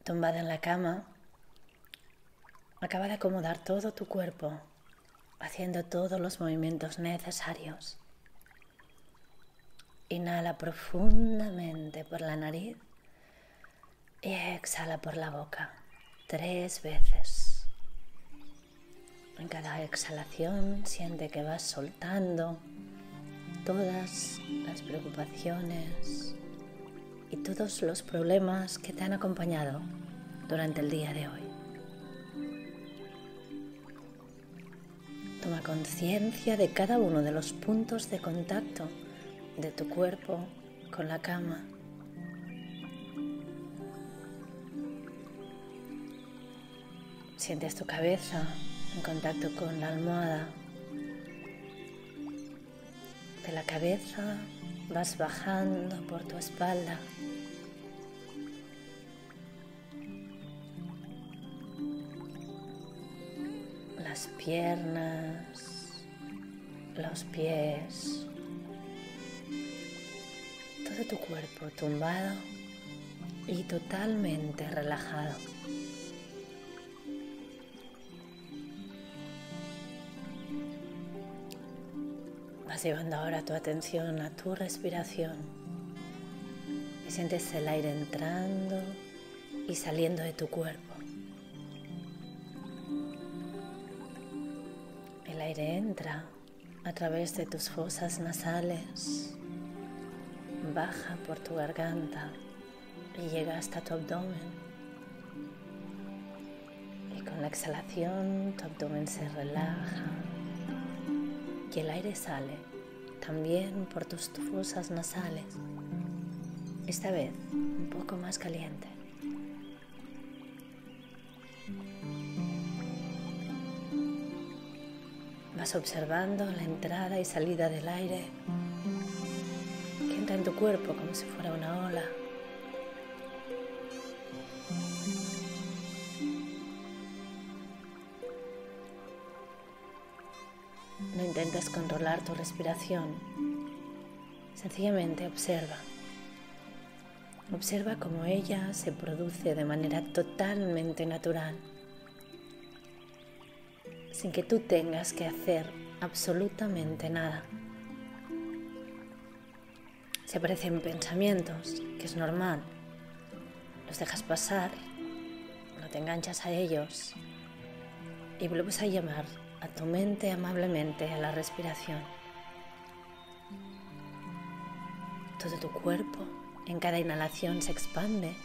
Tumbada en la cama, acaba de acomodar todo tu cuerpo, haciendo todos los movimientos necesarios. Inhala profundamente por la nariz y exhala por la boca 3 veces. En cada exhalación siente que vas soltando todas las preocupaciones y todos los problemas que te han acompañado durante el día de hoy. Toma conciencia de cada uno de los puntos de contacto de tu cuerpo con la cama. Sientes tu cabeza en contacto con la almohada. De la cabeza vas bajando por tu espalda. Las piernas, los pies, todo tu cuerpo tumbado y totalmente relajado. Vas llevando ahora tu atención a tu respiración y sientes el aire entrando y saliendo de tu cuerpo. El aire entra a través de tus fosas nasales, baja por tu garganta y llega hasta tu abdomen. Y con la exhalación tu abdomen se relaja y el aire sale también por tus fosas nasales, esta vez un poco más caliente. Vas observando la entrada y salida del aire que entra en tu cuerpo como si fuera una ola. No intentes controlar tu respiración, sencillamente observa. Observa cómo ella se produce de manera totalmente natural, sin que tú tengas que hacer absolutamente nada. Si aparecen pensamientos, que es normal, los dejas pasar, no te enganchas a ellos y vuelves a llamar a tu mente amablemente a la respiración. Todo tu cuerpo en cada inhalación se expande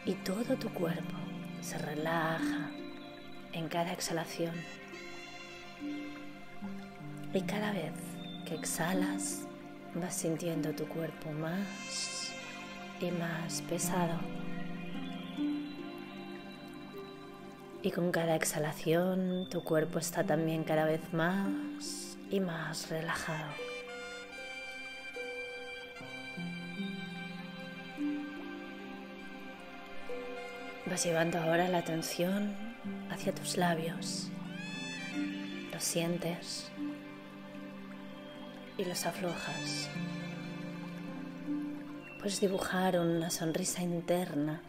y todo tu cuerpo se relaja en cada exhalación. Y cada vez que exhalas vas sintiendo tu cuerpo más y más pesado. Y con cada exhalación tu cuerpo está también cada vez más y más relajado. Vas llevando ahora la atención hacia tus labios. Los sientes y los aflojas. Puedes dibujar una sonrisa interna.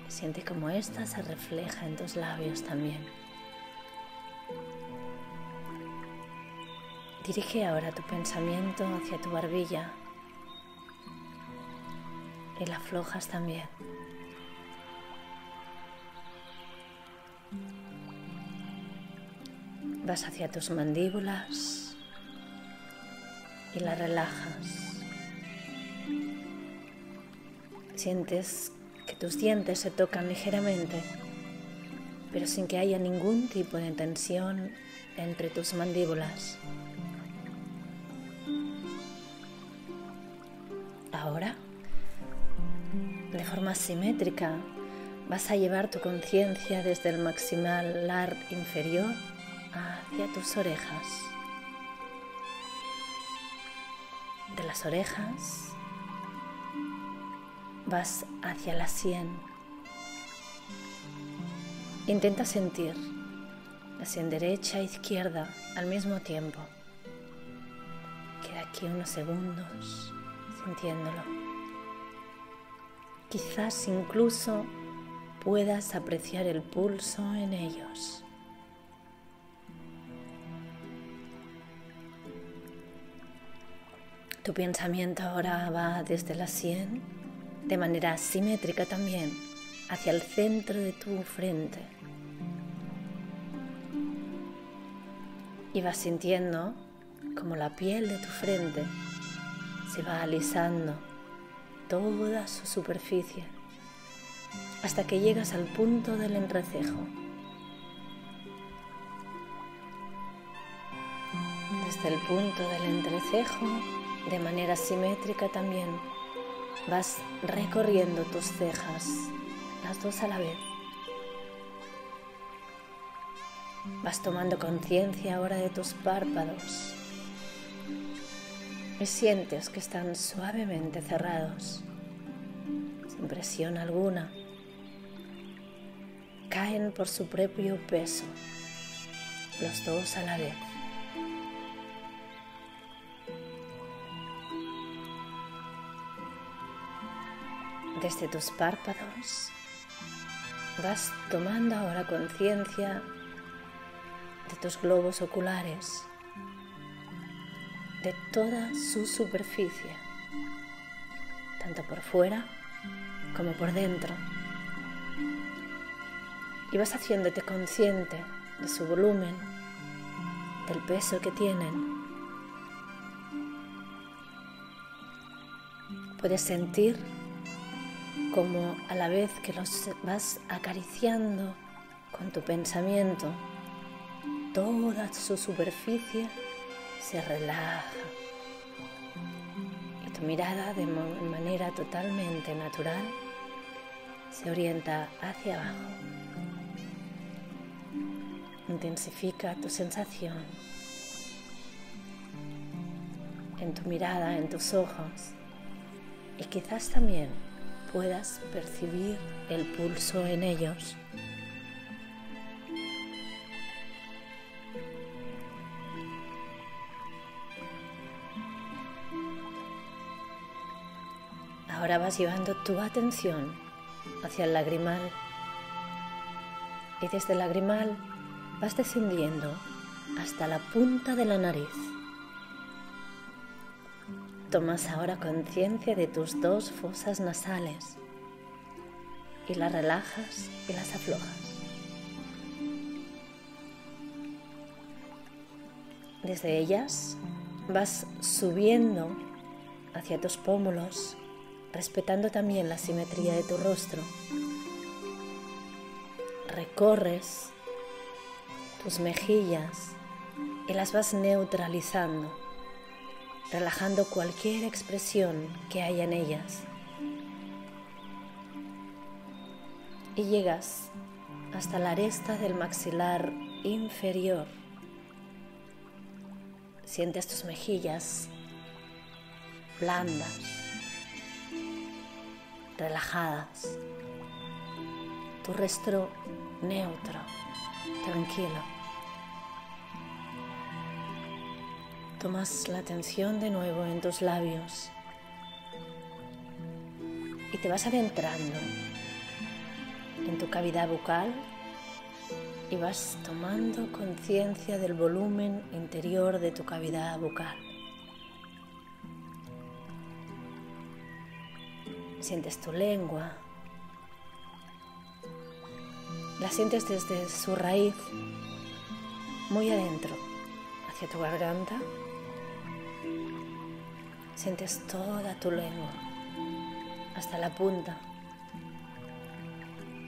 Siente cómo esta se refleja en tus labios también. Dirige ahora tu pensamiento hacia tu barbilla y la aflojas también. Vas hacia tus mandíbulas y la relajas. Sientes que tus dientes se tocan ligeramente, pero sin que haya ningún tipo de tensión entre tus mandíbulas. Ahora, de forma simétrica, vas a llevar tu conciencia desde el maxilar inferior hacia tus orejas. De las orejas vas hacia la sien. Intenta sentir la sien derecha e izquierda al mismo tiempo. Queda aquí unos segundos sintiéndolo. Quizás incluso puedas apreciar el pulso en ellos. Tu pensamiento ahora va desde la sien, de manera simétrica también, hacia el centro de tu frente. Y vas sintiendo como la piel de tu frente se va alisando toda su superficie hasta que llegas al punto del entrecejo. Desde el punto del entrecejo, de manera simétrica también, vas recorriendo tus cejas, las dos a la vez. Vas tomando conciencia ahora de tus párpados y sientes que están suavemente cerrados, sin presión alguna. Caen por su propio peso, los dos a la vez. Desde tus párpados vas tomando ahora conciencia de tus globos oculares, de toda su superficie, tanto por fuera como por dentro. Y vas haciéndote consciente de su volumen, del peso que tienen. Puedes sentir como a la vez que los vas acariciando con tu pensamiento, toda su superficie se relaja y tu mirada de manera totalmente natural se orienta hacia abajo. Intensifica tu sensación en tu mirada, en tus ojos, y quizás también puedas percibir el pulso en ellos. Ahora vas llevando tu atención hacia el lagrimal y desde el lagrimal vas descendiendo hasta la punta de la nariz. Tomas ahora conciencia de tus dos fosas nasales y las relajas y las aflojas. Desde ellas vas subiendo hacia tus pómulos, respetando también la simetría de tu rostro. Recorres tus mejillas y las vas neutralizando, relajando cualquier expresión que haya en ellas. Y llegas hasta la aresta del maxilar inferior. Sientes tus mejillas blandas, relajadas, tu rostro neutro, tranquilo. Tomas la atención de nuevo en tus labios y te vas adentrando en tu cavidad bucal y vas tomando conciencia del volumen interior de tu cavidad bucal. Sientes tu lengua, la sientes desde su raíz muy adentro, hacia tu garganta. Sientes toda tu lengua hasta la punta.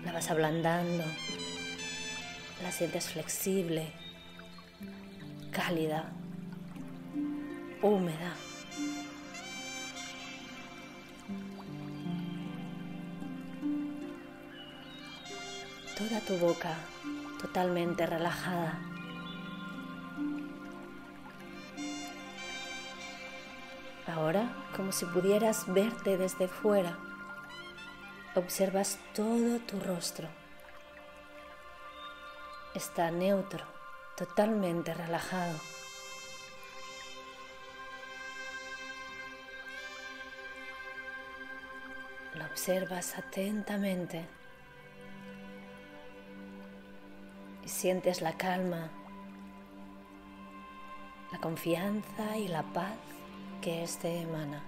La vas ablandando, la sientes flexible, cálida, húmeda. Toda tu boca totalmente relajada. Ahora, como si pudieras verte desde fuera, observas todo tu rostro. Está neutro, totalmente relajado. lo observas atentamente y sientes la calma, la confianza y la paz que éste emana.